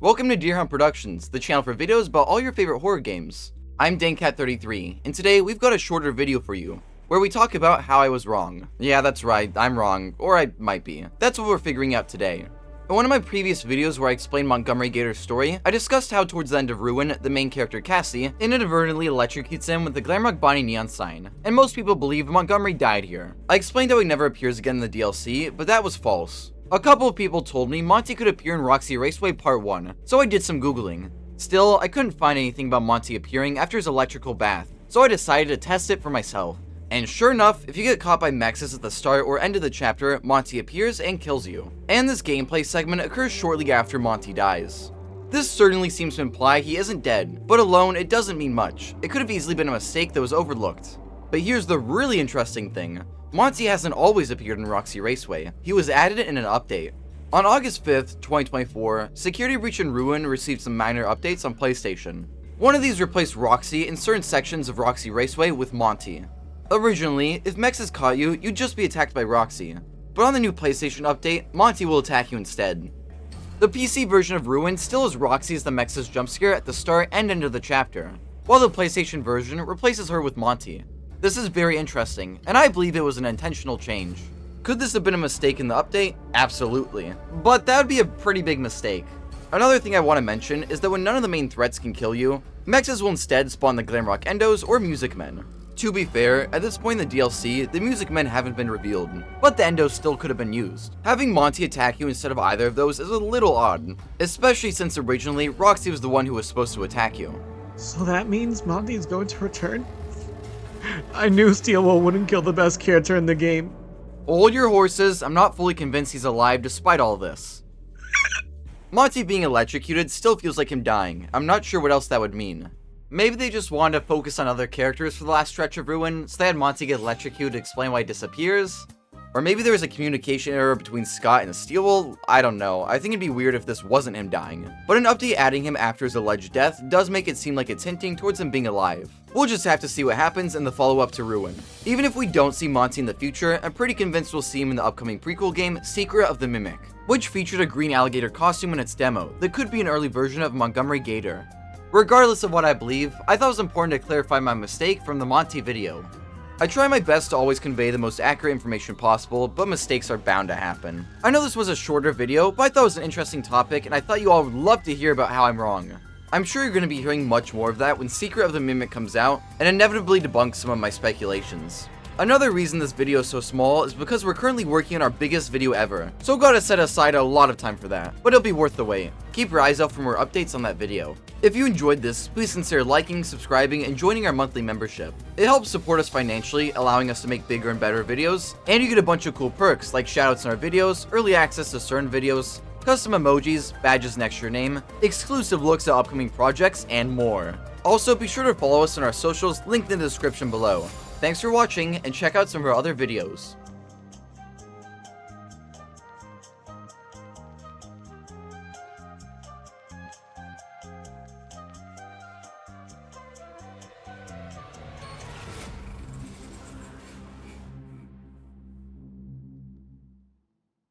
Welcome to Deer Hunt Productions, the channel for videos about all your favorite horror games. I'm DanCat33, and today we've got a shorter video for you, where we talk about how I was wrong. Yeah, that's right, I'm wrong, or I might be. That's what we're figuring out today. In one of my previous videos where I explained Montgomery Gator's story, I discussed how towards the end of Ruin, the main character Cassie inadvertently electrocutes him with the Glamrock Bonnie neon sign, and most people believe Montgomery died here. I explained how he never appears again in the DLC, but that was false. A couple of people told me Monty could appear in Roxy Raceway Part 1, so I did some googling. Still, I couldn't find anything about Monty appearing after his electrical bath, so I decided to test it for myself. And sure enough, if you get caught by Mexes at the start or end of the chapter, Monty appears and kills you. And this gameplay segment occurs shortly after Monty dies. This certainly seems to imply he isn't dead, but alone it doesn't mean much. It could have easily been a mistake that was overlooked. But here's the really interesting thing. Monty hasn't always appeared in Roxy Raceway. He was added in an update. On August 5th, 2024, Security Breach and Ruin received some minor updates on PlayStation. One of these replaced Roxy in certain sections of Roxy Raceway with Monty. Originally, if Mexes caught you, you'd just be attacked by Roxy. But on the new PlayStation update, Monty will attack you instead. The PC version of Ruin still has Roxy as the Mexes jump scare at the start and end of the chapter, while the PlayStation version replaces her with Monty. This is very interesting, and I believe it was an intentional change. Could this have been a mistake in the update? Absolutely. But that would be a pretty big mistake. Another thing I want to mention is that when none of the main threats can kill you, Mexes will instead spawn the Glamrock Endos or Music Men. To be fair, at this point in the DLC, the Music Men haven't been revealed, but the Endos still could have been used. Having Monty attack you instead of either of those is a little odd, especially since originally Roxy was the one who was supposed to attack you. So that means Monty is going to return? I knew Steelwell wouldn't kill the best character in the game. Hold your horses, I'm not fully convinced he's alive despite all this. Monty being electrocuted still feels like him dying. I'm not sure what else that would mean. Maybe they just wanted to focus on other characters for the last stretch of Ruin, so they had Monty get electrocuted to explain why he disappears? Or maybe there was a communication error between Scott and Steelwell? I don't know, I think it'd be weird if this wasn't him dying. But an update adding him after his alleged death does make it seem like it's hinting towards him being alive. We'll just have to see what happens in the follow-up to Ruin. Even if we don't see Monty in the future, I'm pretty convinced we'll see him in the upcoming prequel game, Secret of the Mimic, which featured a green alligator costume in its demo that could be an early version of Montgomery Gator. Regardless of what I believe, I thought it was important to clarify my mistake from the Monty video. I try my best to always convey the most accurate information possible, but mistakes are bound to happen. I know this was a shorter video, but I thought it was an interesting topic, and I thought you all would love to hear about how I'm wrong. I'm sure you're going to be hearing much more of that when Secret of the Mimic comes out, and inevitably debunks some of my speculations. Another reason this video is so small is because we're currently working on our biggest video ever, so gotta set aside a lot of time for that, but it'll be worth the wait. Keep your eyes out for more updates on that video. If you enjoyed this, please consider liking, subscribing, and joining our monthly membership. It helps support us financially, allowing us to make bigger and better videos, and you get a bunch of cool perks like shoutouts in our videos, early access to certain videos, custom emojis, badges next to your name, exclusive looks at upcoming projects, and more. Also, be sure to follow us on our socials linked in the description below. Thanks for watching, and check out some of our other videos.